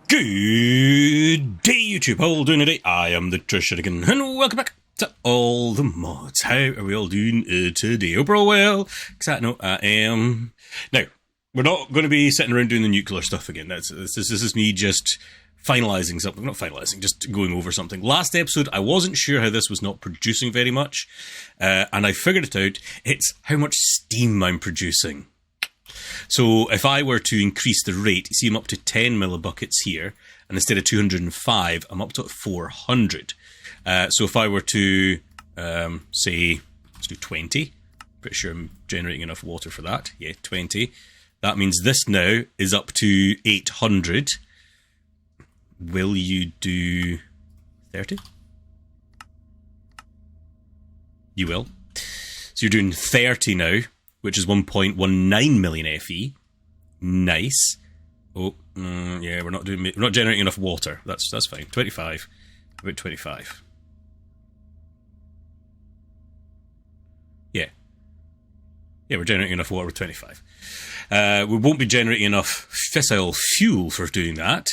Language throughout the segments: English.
Good day, YouTube. How are we all doing today? I am the Trash Shuriken, and welcome back to All the Mods. How are we all doing today? Hope we're all well, because I know I am. Now, we're not going to be sitting around doing the nuclear stuff again. This is me just finalising something. Not finalising, just going over something. Last episode, I wasn't sure how this was not producing very much, and I figured it out. It's how much steam I'm producing. So if I were to increase the rate, you see I'm up to 10 millibuckets here, and instead of 205, I'm up to 400. So if I were to, say, let's do 20, pretty sure I'm generating enough water for that. Yeah, 20. That means this now is up to 800. Will you do 30? You will. So you're doing 30 now, which is 1.19 million FE. Nice. Oh, yeah, we're not generating enough water. That's fine. 25. About 25. Yeah. Yeah, we're generating enough water with 25. We won't be generating enough fissile fuel for doing that.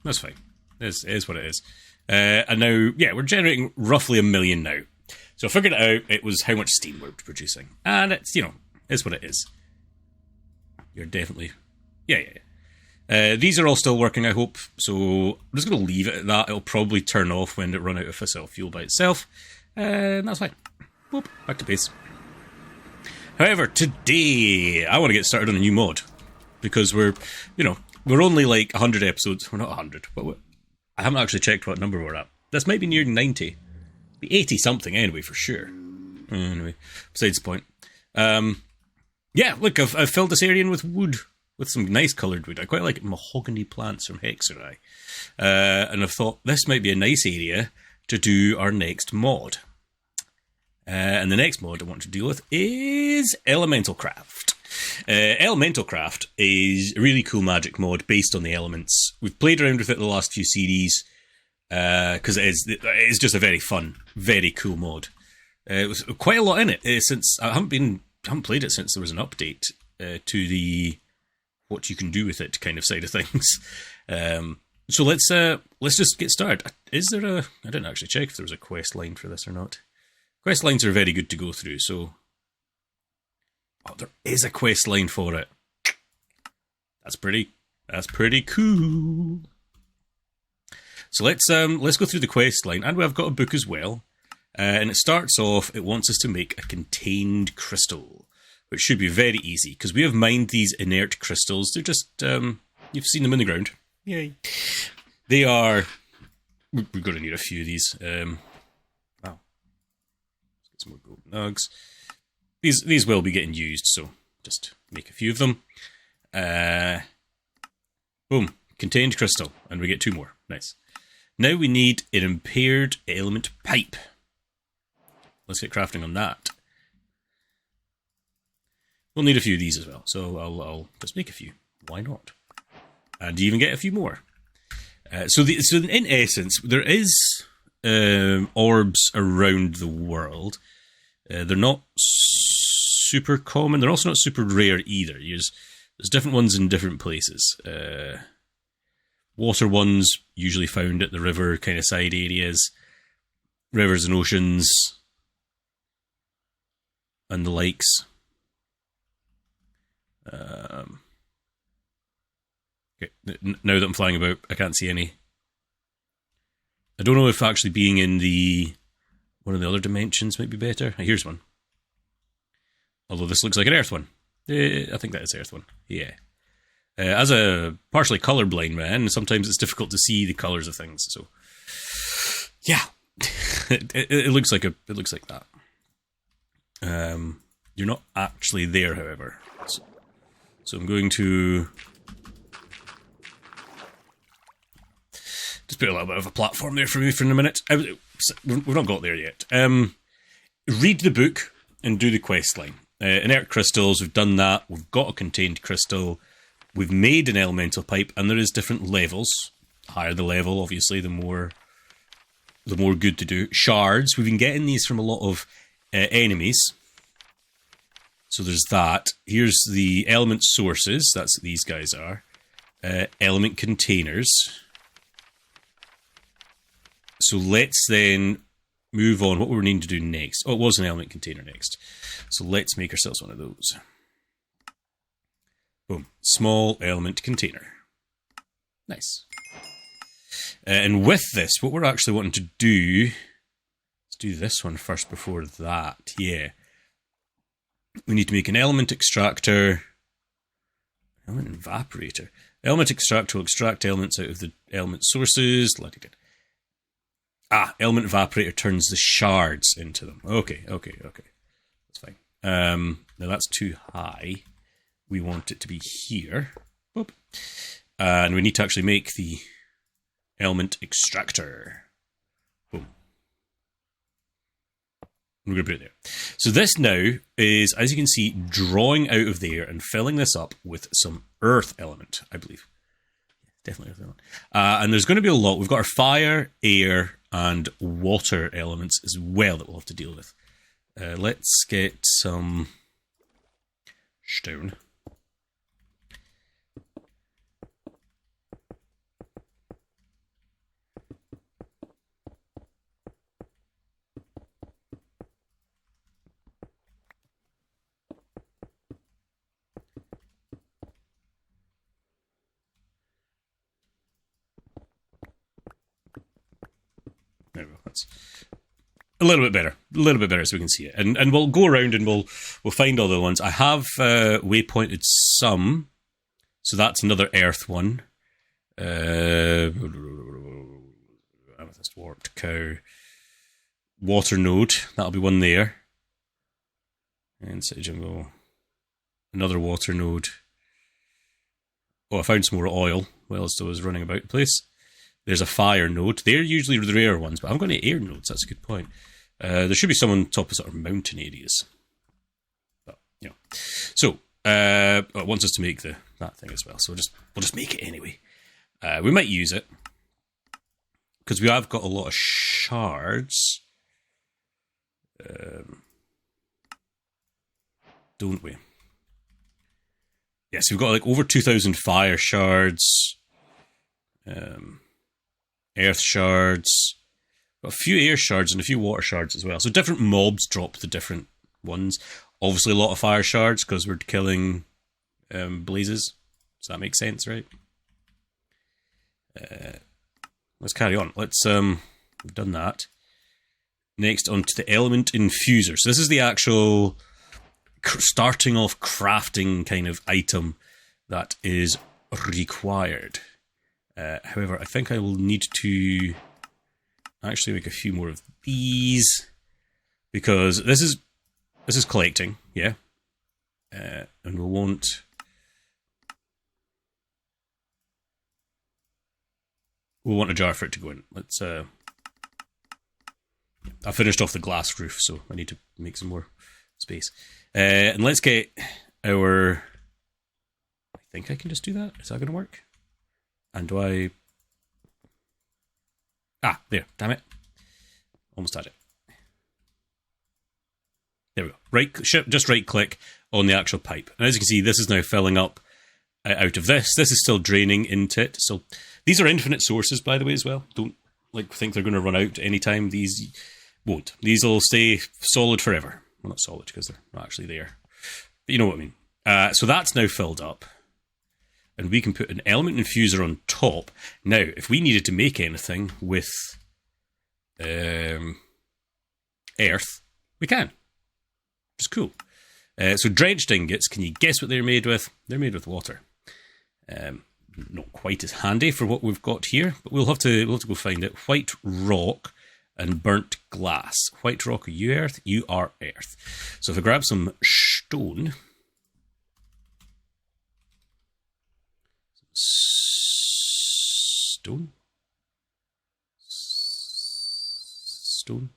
That's fine. It is what it is. And now, yeah, we're generating roughly 1 million now. So I figured it out. It was how much steam we're producing. And it's, is what it is. You're definitely... Yeah. These are all still working, I hope. So I'm just going to leave it at that. It'll probably turn off when it run out of fissile fuel by itself. And that's fine. Whoop, back to base. However, today, I want to get started on a new mod. Because we're only like 100 episodes. We're not 100, but I haven't actually checked what number we're at. This might be near 90. 80 something anyway, for sure. Anyway, besides the point. Yeah, look, I've filled this area in with wood, with some nice coloured wood. I quite like mahogany plants from Hexerai. And I've thought this might be a nice area to do our next mod. And the next mod I want to deal with is Elemental Craft. Elemental Craft is a really cool magic mod based on the elements. We've played around with it the last few series, because it is just a very fun, very cool mod. It was quite a lot in it since I haven't played it since there was an update to the what you can do with it kind of side of things. So let's just get started. Is there a? I didn't actually check if there was a quest line for this or not. Quest lines are very good to go through. So, there is a quest line for it. That's pretty cool. So let's go through the quest line, and we've got a book as well. And it starts off, it wants us to make a contained crystal, which should be very easy, because we have mined these inert crystals. They're just, you've seen them in the ground. Yay. They are, we're going to need a few of these. Wow. Let's get some more gold nugs. These will be getting used, so just make a few of them. Boom. Contained crystal, and we get 2 more. Nice. Now we need an impaired element pipe. Let's get crafting on that. We'll need a few of these as well, so I'll just make a few. Why not? And even get a few more. So in essence, there is orbs around the world. They're not super common. They're also not super rare either. There's different ones in different places. Water ones usually found at the river kind of side areas, rivers and oceans, and the lakes. Okay, now that I'm flying about, I can't see any. I don't know if actually being in one of the other dimensions might be better. Here's one. Although this looks like an Earth one. I think that is Earth one. Yeah. As a partially colorblind man, sometimes it's difficult to see the colors of things. So, yeah, it looks like that. You're not actually there, however. So I'm going to just put a little bit of a platform there for me for a minute. We've not got there yet. Read the book and do the quest line. Inert crystals, we've done that. We've got a contained crystal. We've made an elemental pipe, and there is different levels. Higher the level, obviously, the more good to do. Shards, we've been getting these from a lot of enemies. So there's that. Here's the element sources. That's what these guys are. Element containers. So let's then move on. What we need to do next. Oh, it was an element container next. So let's make ourselves one of those. Boom. Small element container. Nice. And with this, what we're actually wanting to do... Let's do this one first before that. Yeah. We need to make an element extractor. Element evaporator. Element extractor will extract elements out of the element sources. Element evaporator turns the shards into them. Okay. That's fine. Now that's too high. We want it to be here. Boop. And we need to actually make the element extractor. Boom. We're going to put it there. So this now is, as you can see, drawing out of there and filling this up with some earth element, I believe. Definitely earth element. And there's going to be a lot. We've got our fire, air, and water elements as well that we'll have to deal with. Let's get some stone. There we go. That's a little bit better so we can see it. And we'll go around and we'll find all the ones. I have waypointed some. So that's another earth one. Amethyst warped cow. Water node. That'll be one there. And City Jungle. Another water node. Oh, I found some more oil whilst I was running about the place. There's a fire node. They're usually the rare ones, but I haven't got any air nodes. That's a good point. There should be some on top of sort of mountain areas. But, you know. So, it wants us to make that thing as well. So we'll just make it anyway. We might use it. Because we have got a lot of shards. Don't we? Yes, we've got like over 2,000 fire shards. Earth shards. Got a few air shards and a few water shards as well. So different mobs drop the different ones. Obviously a lot of fire shards because we're killing blazes. Does that make sense, right? Let's carry on. We've done that. Next on to the element infuser. So this is the actual starting off crafting kind of item that is required. However, I think I will need to actually make a few more of these because this is collecting, yeah, and we'll want a jar for it to go in. Let's. I finished off the glass roof, so I need to make some more space. And let's get our. I think I can just do that. Is that going to work? And do I... there. Damn it. Almost had it. There we go. Just right-click on the actual pipe. And as you can see, this is now filling up out of this. This is still draining into it. So these are infinite sources, by the way, as well. Don't think they're going to run out any time. These won't. These will stay solid forever. Well, not solid, because they're not actually there. But you know what I mean. So that's now filled up. And we can put an element infuser on top. Now, if we needed to make anything with earth, we can. Which is cool. So drenched ingots, can you guess what they're made with? They're made with water. Not quite as handy for what we've got here, but we'll have to go find it. White rock and burnt glass. White rock, are you earth? You are earth. So if I grab some stone... Stone.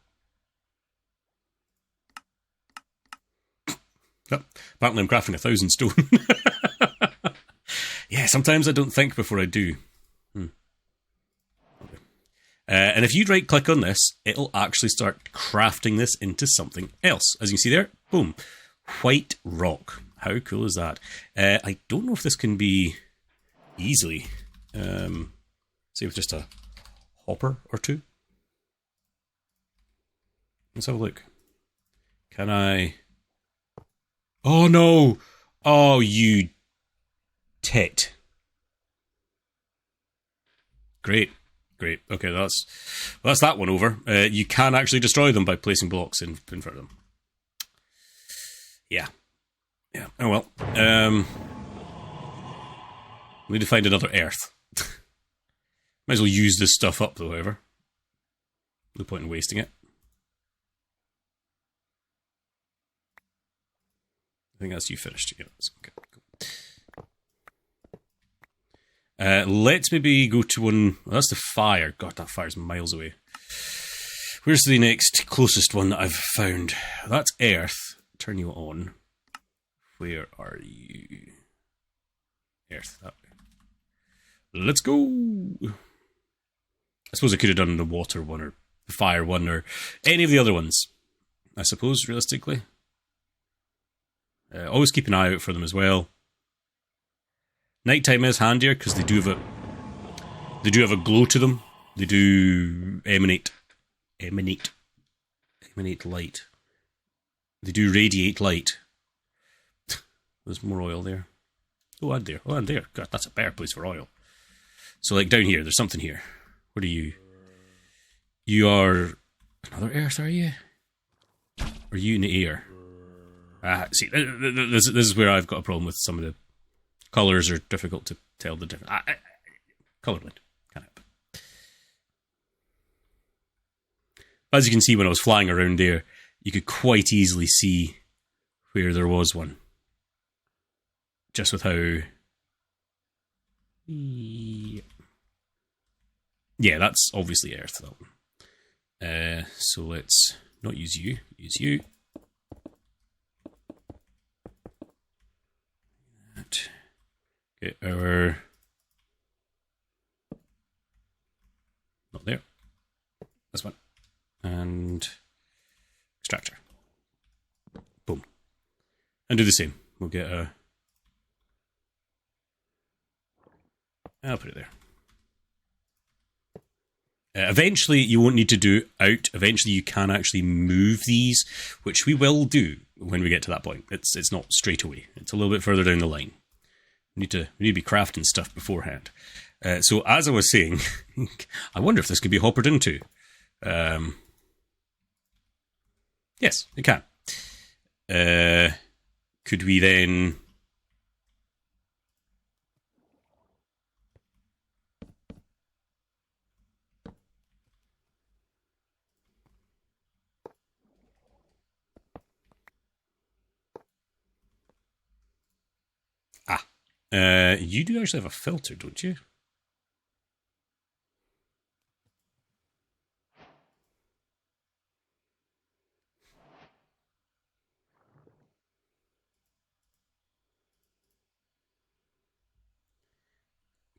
Oh, apparently I'm crafting 1,000 stone. Yeah, sometimes I don't think before I do. Okay. And if you right click on this, it'll actually start crafting this into something else. As you can see there, boom. White rock. How cool is that? I don't know if this can be easily. See, with just a hopper or two. Let's have a look. Can I? Oh no! Oh, you tit. Great. Great. Okay, that's that one over. You can actually destroy them by placing blocks in front of them. Yeah. Yeah. Oh well. We need to find another Earth. Might as well use this stuff up, though, however. No point in wasting it. I think that's you finished. Yeah, that's okay. Cool. Let's maybe go to one. Well, that's the fire. God, that fire's miles away. Where's the next closest one that I've found? That's Earth. Turn you on. Where are you? Earth. That way. Let's go. I suppose I could have done the water one or the fire one or any of the other ones. I suppose, realistically. Always keep an eye out for them as well. Nighttime is handier because they do have a glow to them. They do emanate light. They do radiate light. There's more oil there. Oh, and there. Oh, and there. God, that's a better place for oil. So, like, down here, there's something here. What are you? You are another Earth, are you? Or are you in the air? See, this is where I've got a problem with some of the colours are difficult to tell the difference. Colourblind. Can't help it. As you can see, when I was flying around there, you could quite easily see where there was one. Just with how... Yeah, that's obviously Earth, though. So let's not use you. Use you. Get our... Not there. This one. And... Extractor. Boom. And do the same. We'll get a... I'll put it there. Eventually, you won't need to do out. Eventually, you can actually move these, which we will do when we get to that point. It's not straight away. It's a little bit further down the line. We need to be crafting stuff beforehand. So, as I was saying, I wonder if this could be hoppered into. Yes, it can. Could we then... you do actually have a filter, don't you?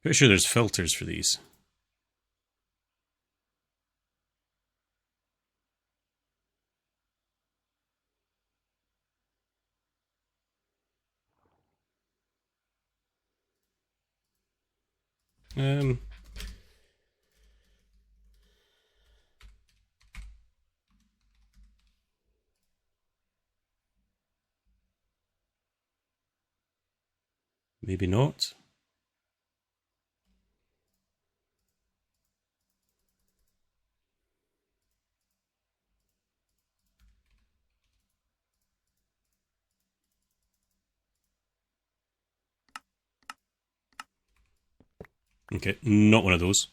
Pretty sure there's filters for these. Maybe not. Okay, not one of those.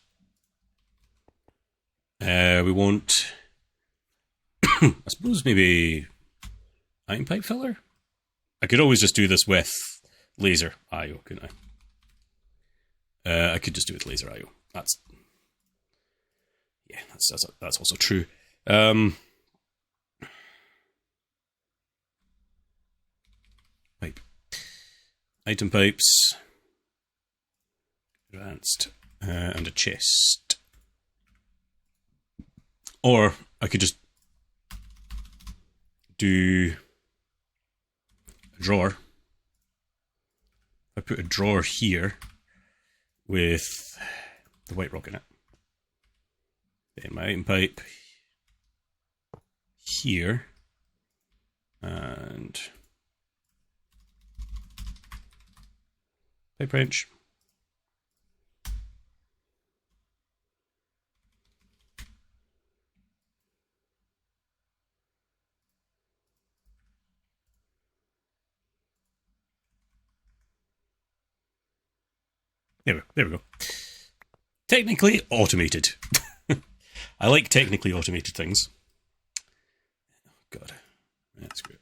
We want... I suppose maybe... iron pipe filler? I could always just do this with laser IO, couldn't I? I could just do it with laser IO. That's... Yeah, that's also true. Pipe. Item pipes... Advanced. And a chest. Or I could just do drawer. I put a drawer here with the white rock in it. Then my item pipe here. And pipe wrench. There we go. Technically automated. I like technically automated things. Oh, God. That's great.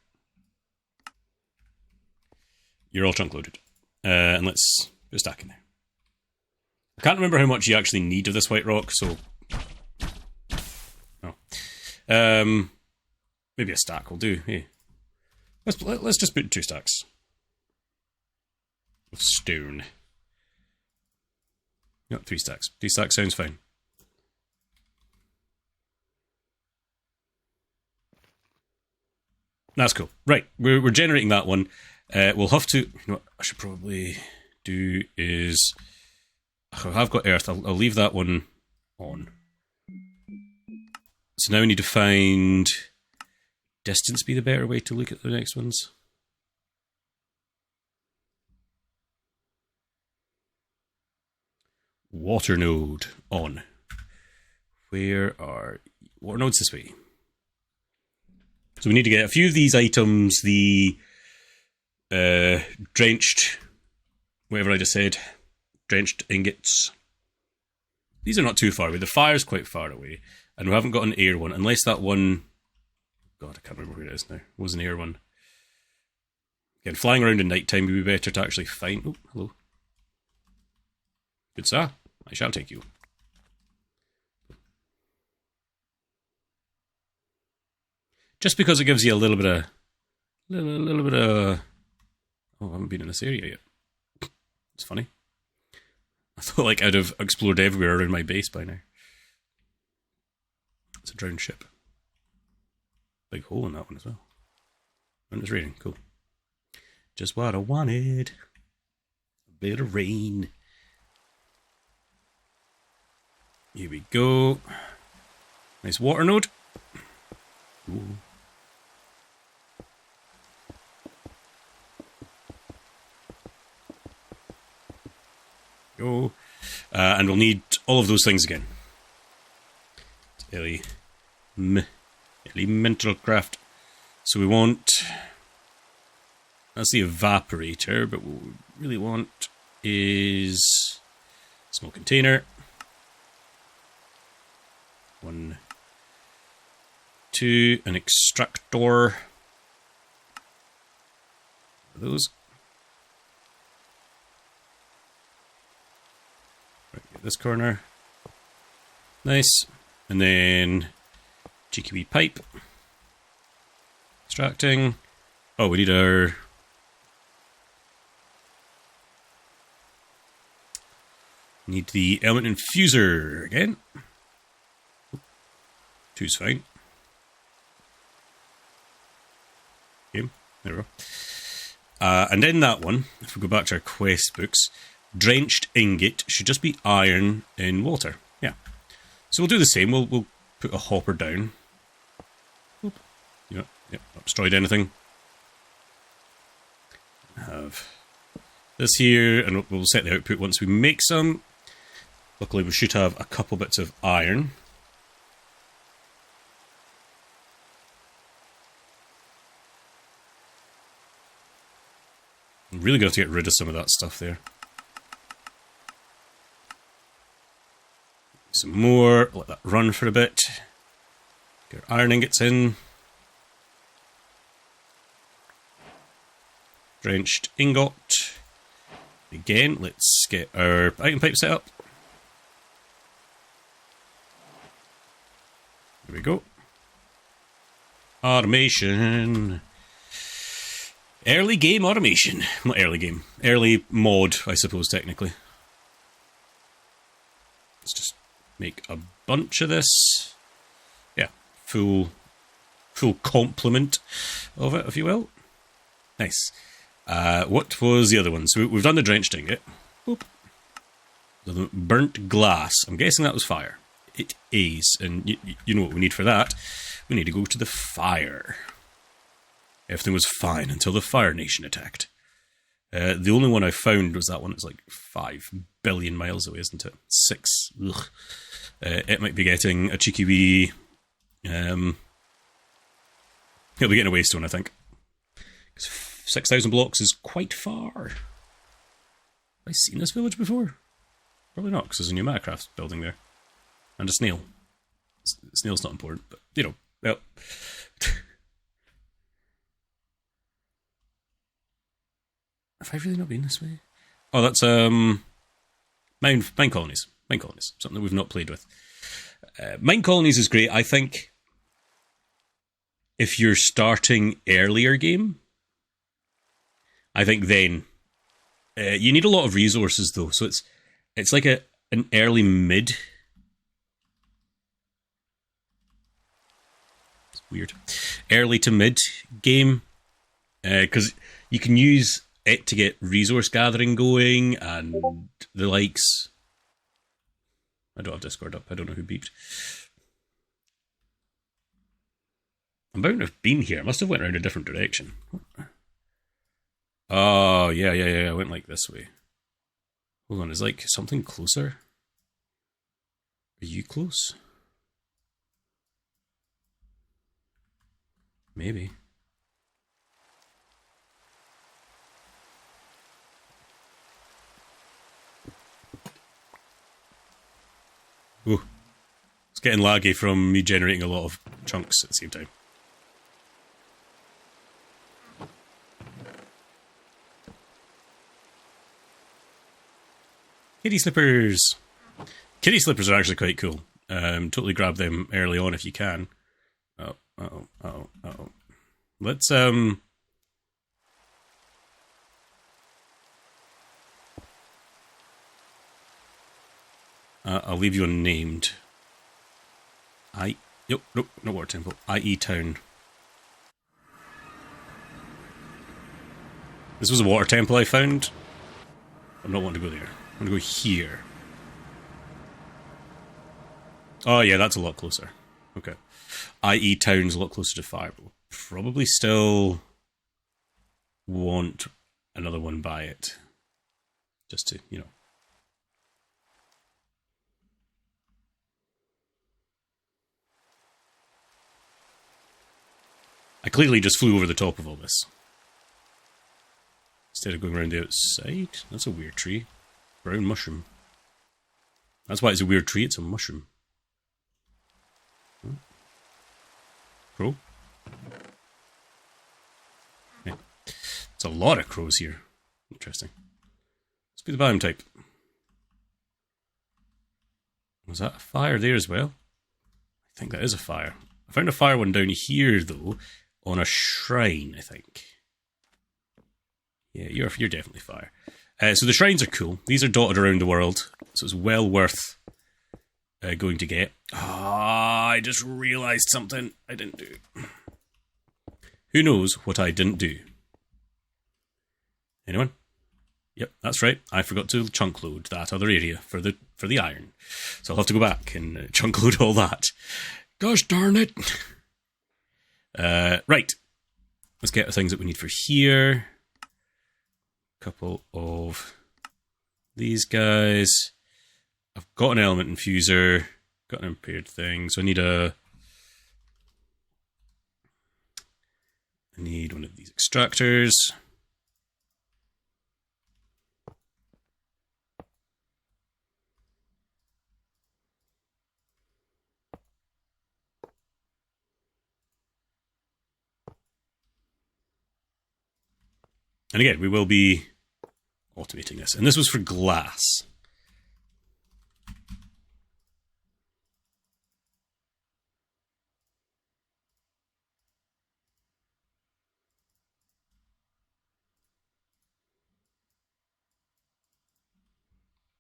You're all trunk loaded. And let's put a stack in there. I can't remember how much you actually need of this white rock, so... Oh. Maybe a stack will do. Hey. Let's just put 2 stacks. Of stone. No, 3 stacks. 3 stacks sounds fine. That's cool. Right, we're generating that one. We'll have to... You know what I should probably do is... I've got earth. I'll leave that one on. So now we need to find... Distance be the better way to look at the next ones. Water node on. Where are water nodes this way? So we need to get a few of these items, the drenched, whatever I just said, drenched ingots. These are not too far away. The fire's quite far away, and we haven't got an air one, unless that one... God, I can't remember where it is now. It was an air one. Again, flying around in night time would be better to actually find... Oh, hello. Good sir. I shall take you. Just because it gives you a little bit of... little bit of... Oh, I haven't been in this area yet. It's funny. I thought like I'd have explored everywhere around my base by now. It's a drowned ship. Big hole in that one as well. And it's raining. Cool. Just what I wanted. A bit of rain. Here we go. Nice water node. Ooh. Go. And we'll need all of those things again. Elemental craft. So we want... That's the evaporator, but what we really want is... Small container. 1, 2, an extractor. Those. Right, get this corner. Nice. And then cheeky wee pipe. Extracting. Oh, we need our... Need the element infuser again. 2's fine. Okay, there we go. And then that one, if we go back to our quest books, drenched ingot should just be iron in water. Yeah. So we'll do the same. We'll put a hopper down. Oop. Yep, not destroyed anything. Have this here, and we'll set the output once we make some. Luckily, we should have a couple bits of iron. I'm really going to have to get rid of some of that stuff there. Some more. Let that run for a bit. Get our iron ingots in. Drenched ingot. Again, let's get our item pipe set up. There we go. Automation. Early game automation. Not early game. Early mod, I suppose, technically. Let's just make a bunch of this. Yeah, full complement of it, if you will. Nice. What was the other one? So we've done the drenched ingot. Boop. The burnt glass. I'm guessing that was fire. It is. And you know what we need for that? We need to go to the fire. Everything was fine until the Fire Nation attacked. The only one I found was that one that's like 5 billion miles away, isn't it? 6. Ugh. It might be getting a cheeky wee... he'll be getting a waystone, I think. 6,000 blocks is quite far. Have I seen this village before? Probably not, because there's a new Minecraft building there. And a snail. Snail's not important, but, you know, well... Have I really not been this way? Oh, that's mine colonies. Mine colonies. Something that we've not played with. Mine colonies is great. I think if you're starting earlier game, I think then you need a lot of resources though. So it's like an early mid. It's weird. Early to mid game because you can use it to get resource gathering going and the likes. I don't have Discord up. I don't know who beeped. I'm bound to have been here. I must have went around a different direction. Oh, yeah. I went like this way. Hold on, is like something closer? Are you close? Maybe. Ooh. It's getting laggy from me generating a lot of chunks at the same time. Kitty slippers! Kitty slippers are actually quite cool. Totally grab them early on if you can. Uh-oh. Let's, I'll leave you unnamed. Nope, no water temple. IE town. This was a water temple I found. I'm not wanting to go there. I'm going to go here. Oh yeah, that's a lot closer. Okay. IE town's a lot closer to fire. We'll probably still want another one by it. Just to, you know. I clearly just flew over the top of all this. Instead of going around the outside. That's a weird tree. Brown mushroom. That's why it's a weird tree, it's a mushroom. Crow? Yeah. It's a lot of crows here. Interesting. Let's be the biome type. Was that a fire there as well? I think that is a fire. I found a fire one down here, though, on a shrine, I think. Yeah, you're definitely fire. So the shrines are cool. These are dotted around the world, so it's well worth going to get. Ah, I just realised something I didn't do. Who knows what I didn't do? Anyone? Yep, that's right. I forgot to chunk load that other area for the iron. So I'll have to go back and chunk load all that. Gosh darn it. Right. Let's get the things that we need for here. Couple of these guys. I've got an element infuser, got an impaired thing, so I need one of these extractors. And again, we will be automating this. And this was for glass.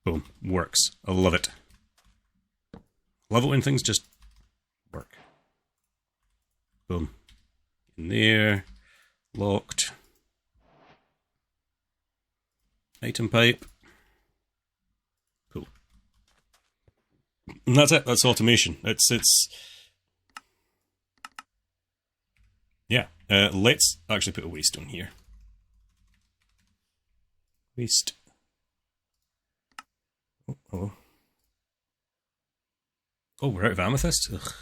Boom. Works. I love it. Love it when things just work. Boom. In there. Locked. Item pipe. Cool. And that's it. That's automation. It's. Yeah. Let's actually put a waste on here. Waste. Oh, we're out of amethyst? Ugh.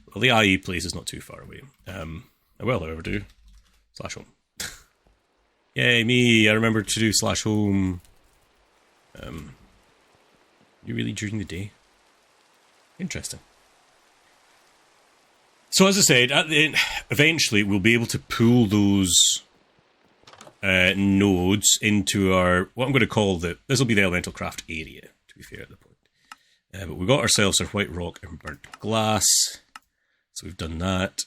Well, the IE place is not too far away. I will, however, do /home. Yay, me! I remember to do /home. You really during the day? Interesting. So as I said, at the end, eventually we'll be able to pull those nodes into our, what I'm going to call this will be the elemental craft area, to be fair at the point. But we've got ourselves our white rock and burnt glass. So we've done that.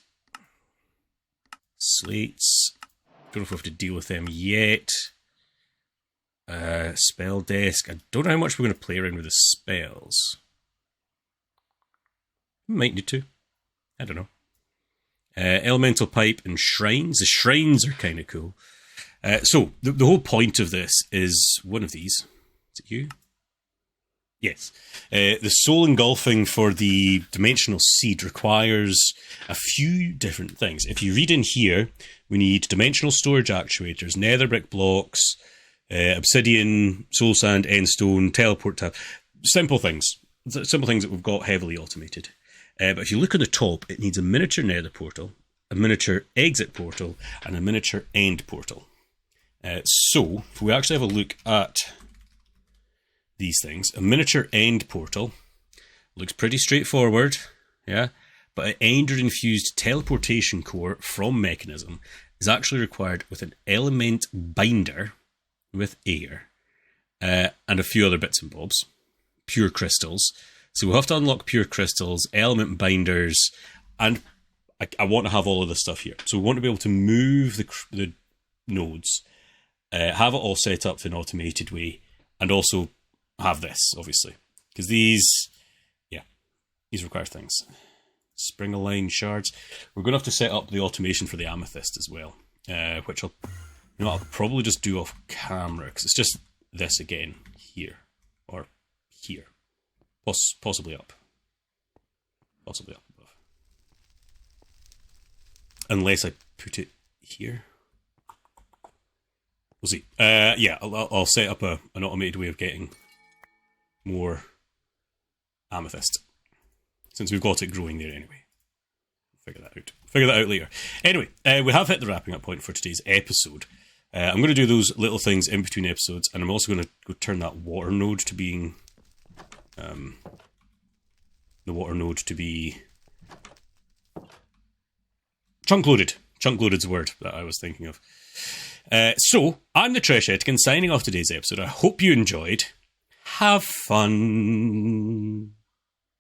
Slates. Don't know if we have to deal with them yet. Spell desk. I don't know how much we're going to play around with the spells. Might need to. I don't know. Elemental pipe and shrines. The shrines are kind of cool. So the whole point of this is one of these. Is it you? Yes. The soul engulfing for the dimensional seed requires a few different things. If you read in here, we need dimensional storage actuators, nether brick blocks, obsidian, soul sand, endstone, teleport tab. Simple things. Simple things that we've got heavily automated. But if you look on the top, it needs a miniature nether portal, a miniature exit portal, and a miniature end portal. So, if we actually have a look at these things, a miniature end portal looks pretty straightforward, yeah, but an ender-infused teleportation core from Mekanism is actually required with an element binder with air, and a few other bits and bobs. Pure crystals. So we'll have to unlock pure crystals, element binders, and I want to have all of this stuff here. So we want to be able to move the nodes, have it all set up in an automated way, and also have this, obviously. Because these require things. Spring aligned shards. We're going to have to set up the automation for the amethyst as well, which I'll probably just do off camera, because it's just this again, here, or here. Possibly up. Possibly up above. Unless I put it here. We'll see. Yeah, I'll set up an automated way of getting more amethyst. Since we've got it growing there anyway. Figure that out. Figure that out later. Anyway, we have hit the wrapping up point for today's episode. I'm going to do those little things in between episodes, and I'm also going to go turn that water node to being... the water node to be chunk loaded. Chunk loaded's the word that I was thinking of. So, I'm the Tresh Etiquette signing off today's episode. I hope you enjoyed. Have fun.